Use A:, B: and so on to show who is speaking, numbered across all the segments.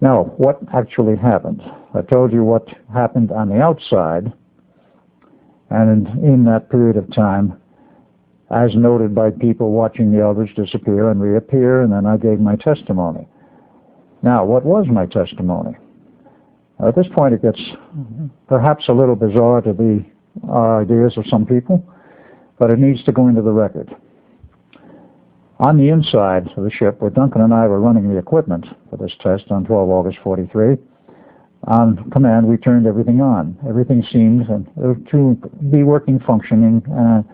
A: Now, what actually happened? I told you what happened on the outside, and in that period of time, as noted by people watching the elders disappear and reappear, and then I gave my testimony. Now, what was my testimony? At this point, it gets perhaps a little bizarre to the ideas of some people, but it needs to go into the record. On the inside of the ship, where Duncan and I were running the equipment for this test on 12 August 43, on command, we turned everything on. Everything seemed to be working, functioning in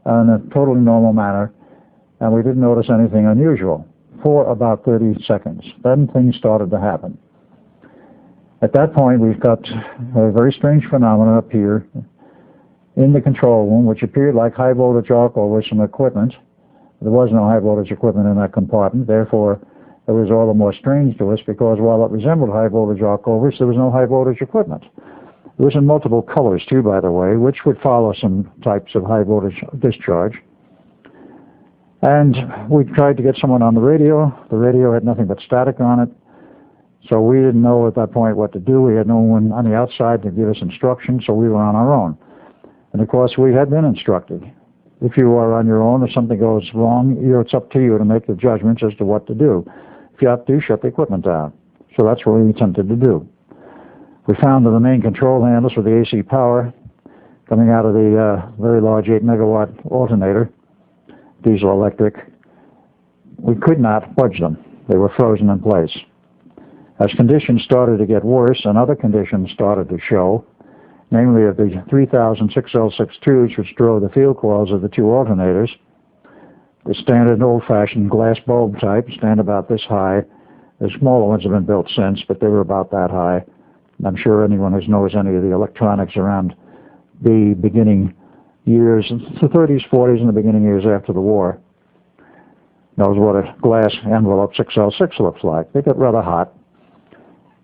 A: a totally normal manner, and we didn't notice anything unusual for about 30 seconds. Then things started to happen. At that point, we've got a very strange phenomenon appear in the control room, which appeared like high voltage arc over some equipment. There was no high voltage equipment in that compartment, therefore it was all the more strange to us, because while it resembled high voltage arc overs, there was no high voltage equipment. It was in multiple colors too, by the way, which would follow some types of high voltage discharge. And we tried to get someone on the radio. The radio had nothing but static on it, so we didn't know at that point what to do. We had no one on the outside to give us instructions, so we were on our own. And of course, we had been instructed. If you are on your own, if something goes wrong, it's up to you to make the judgments as to what to do. If you have to, shut the equipment down. So that's what we attempted to do. We found that the main control handles for the AC power coming out of the very large 8 megawatt alternator, diesel electric, we could not budge them. They were frozen in place. As conditions started to get worse and other conditions started to show, namely of the 3000 6L6 tubes which drove the field coils of the two alternators, the standard old-fashioned glass bulb type stand about this high. The smaller ones have been built since, but they were about that high. I'm sure anyone who knows any of the electronics around the beginning years, the 30s, 40s, and the beginning years after the war, knows what a glass envelope 6L6 looks like. They get rather hot.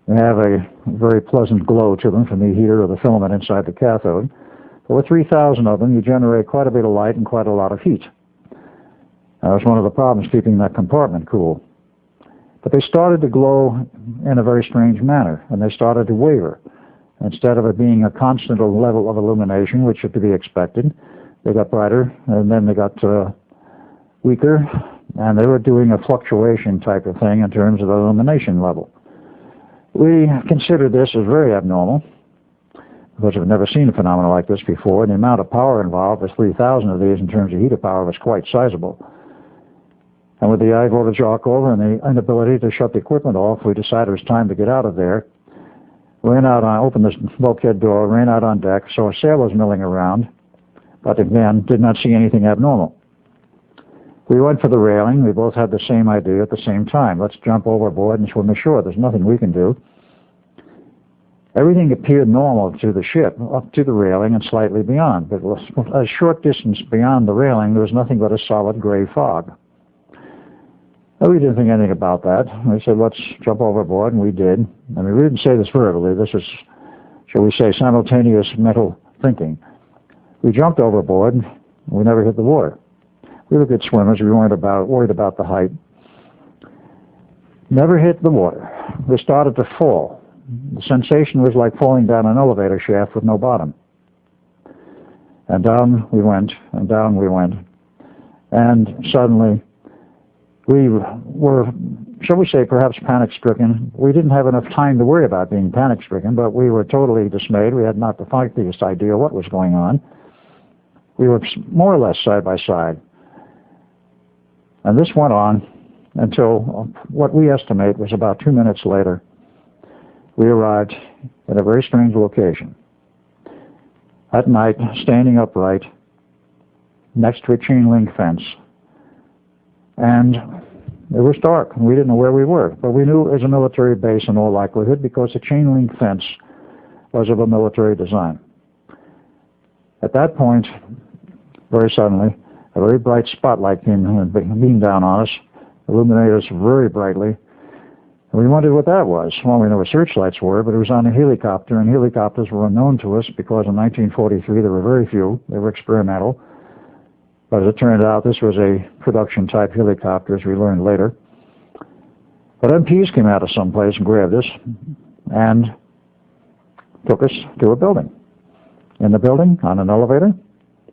A: They have a very pleasant glow to them from the heater or the filament inside the cathode. But with 3,000 of them, you generate quite a bit of light and quite a lot of heat. That was one of the problems keeping that compartment cool. But they started to glow in a very strange manner, and they started to waver. Instead of it being a constant level of illumination, which is to be expected, they got brighter, and then they got weaker, and they were doing a fluctuation type of thing in terms of the illumination level. We considered this as very abnormal, because we've never seen a phenomenon like this before, and the amount of power involved with 3,000 of these in terms of heater power was quite sizable. And with the high voltage arc over and the inability to shut the equipment off, we decided it was time to get out of there. Ran out opened the bulkhead door, ran out on deck, saw sailors milling around, but again, did not see anything abnormal. We went for the railing. We both had the same idea at the same time. Let's jump overboard and swim ashore. There's nothing we can do. Everything appeared normal to the ship, up to the railing and slightly beyond. But a short distance beyond the railing, there was nothing but a solid gray fog. Well, we didn't think anything about that. We said, let's jump overboard, and we did. I mean, we didn't say this verbally. This was, shall we say, simultaneous mental thinking. We jumped overboard, and we never hit the water. We were good swimmers. We weren't worried about the height. Never hit the water. We started to fall. The sensation was like falling down an elevator shaft with no bottom. And down we went, and down we went. And suddenly, we were, shall we say, perhaps panic-stricken. We didn't have enough time to worry about being panic-stricken, but we were totally dismayed. We had not the slightest idea what was going on. We were more or less side by side. And this went on until what we estimate was about 2 minutes later. We arrived at a very strange location. At night, standing upright, next to a chain link fence. And it was dark, and we didn't know where we were. But we knew it was a military base in all likelihood, because the chain link fence was of a military design. At that point, very suddenly, a very bright spotlight beamed down on us, illuminated us very brightly. And we wondered what that was. Well, we knew what searchlights were, but it was on a helicopter, and helicopters were unknown to us because in 1943 there were very few. They were experimental. But as it turned out, this was a production-type helicopter, as we learned later. But MPs came out of someplace and grabbed us and took us to a building. In the building, on an elevator,